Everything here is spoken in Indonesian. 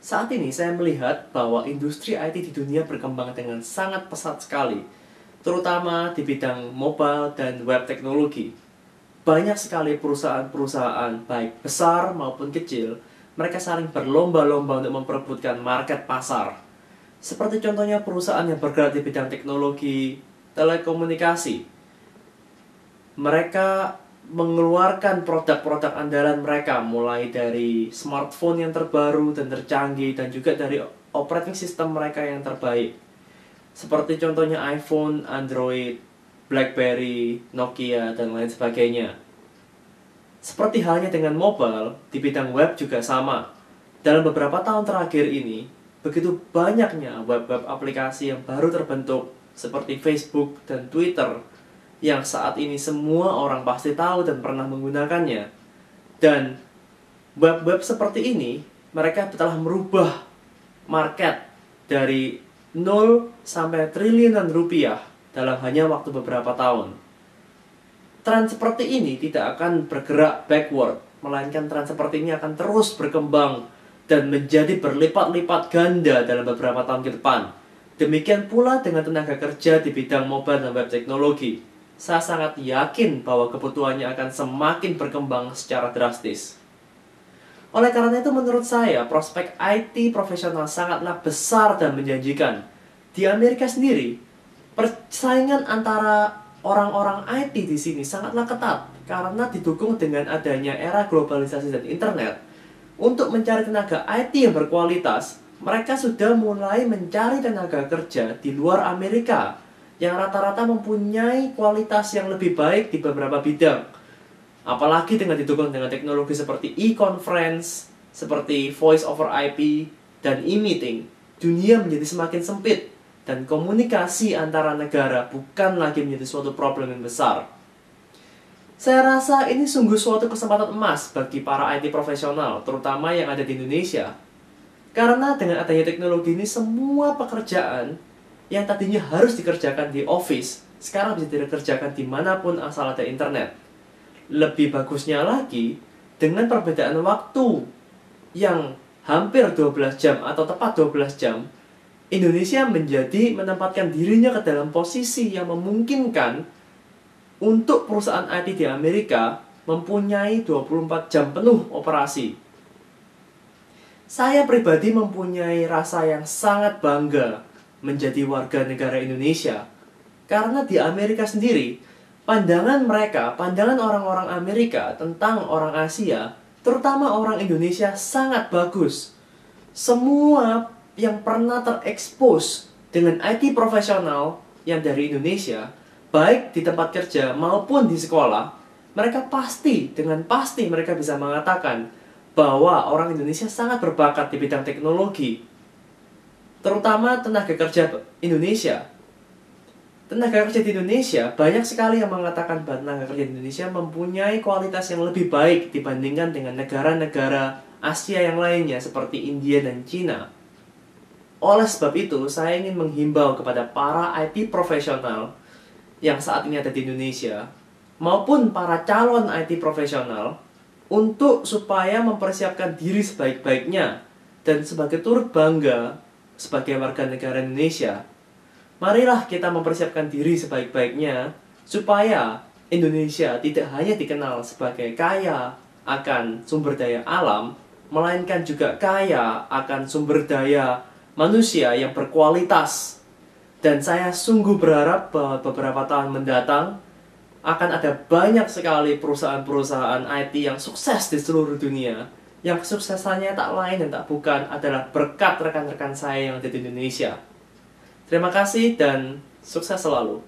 Saat ini saya melihat bahwa industri IT di dunia berkembang dengan sangat pesat sekali, terutama di bidang mobile dan web teknologi. Banyak sekali perusahaan-perusahaan, baik besar maupun kecil, mereka saling berlomba-lomba untuk memperebutkan market pasar. Seperti contohnya perusahaan yang bergerak di bidang teknologi, telekomunikasi. Mereka mengeluarkan produk-produk andalan mereka, mulai dari smartphone yang terbaru dan tercanggih, dan juga dari operating system mereka yang terbaik. Seperti contohnya iPhone, Android, BlackBerry, Nokia, dan lain sebagainya. Seperti halnya dengan mobile, di bidang web juga sama. Dalam beberapa tahun terakhir ini, begitu banyaknya web-web aplikasi yang baru terbentuk, seperti Facebook dan Twitter, yang saat ini semua orang pasti tahu dan pernah menggunakannya. Dan web-web seperti ini, mereka telah merubah market dari 0 sampai triliunan rupiah dalam hanya waktu beberapa tahun. Tren seperti ini tidak akan bergerak backward, melainkan tren seperti ini akan terus berkembang dan menjadi berlipat-lipat ganda dalam beberapa tahun ke depan. Demikian pula dengan tenaga kerja di bidang mobile dan web teknologi. Saya sangat yakin bahwa kebutuhannya akan semakin berkembang secara drastis. Oleh karena itu, menurut saya, prospek IT profesional sangatlah besar dan menjanjikan. Di Amerika sendiri, persaingan antara orang-orang IT di sini sangatlah ketat karena didukung dengan adanya era globalisasi dan internet. Untuk mencari tenaga IT yang berkualitas, mereka sudah mulai mencari tenaga kerja di luar Amerika yang rata-rata mempunyai kualitas yang lebih baik di beberapa bidang. Apalagi dengan didukung dengan teknologi seperti e-conference, seperti voice over IP, dan e-meeting, dunia menjadi semakin sempit, dan komunikasi antara negara bukan lagi menjadi suatu problem yang besar. Saya rasa ini sungguh suatu kesempatan emas bagi para IT profesional, terutama yang ada di Indonesia. Karena dengan adanya teknologi ini, semua pekerjaan yang tadinya harus dikerjakan di office, sekarang bisa dikerjakan dimanapun asal ada internet. Lebih bagusnya lagi, dengan perbedaan waktu yang hampir 12 jam atau tepat 12 jam, Indonesia menempatkan dirinya ke dalam posisi yang memungkinkan untuk perusahaan IT di Amerika mempunyai 24 jam penuh operasi. Saya pribadi mempunyai rasa yang sangat bangga menjadi warga negara Indonesia. Karena di Amerika sendiri, pandangan orang-orang Amerika tentang orang Asia, terutama orang Indonesia, sangat bagus. Semua yang pernah terekspos dengan IT profesional yang dari Indonesia, baik di tempat kerja maupun di sekolah, mereka dengan pasti mereka bisa mengatakan bahwa orang Indonesia sangat berbakat di bidang teknologi. Terutama tenaga kerja Indonesia. Tenaga kerja di Indonesia, banyak sekali yang mengatakan bahwa tenaga kerja di Indonesia mempunyai kualitas yang lebih baik dibandingkan dengan negara-negara Asia yang lainnya seperti India dan Cina. Oleh sebab itu, saya ingin menghimbau kepada para IT profesional yang saat ini ada di Indonesia, maupun para calon IT profesional, untuk supaya mempersiapkan diri sebaik-baiknya dan sebagai turut bangga sebagai warga negara Indonesia. Marilah kita mempersiapkan diri sebaik-baiknya supaya Indonesia tidak hanya dikenal sebagai kaya akan sumber daya alam, melainkan juga kaya akan sumber daya manusia yang berkualitas. Dan saya sungguh berharap bahwa beberapa tahun mendatang akan ada banyak sekali perusahaan-perusahaan IT yang sukses di seluruh dunia, yang kesuksesannya tak lain dan tak bukan adalah berkat rekan-rekan saya yang ada di Indonesia. Terima kasih dan sukses selalu.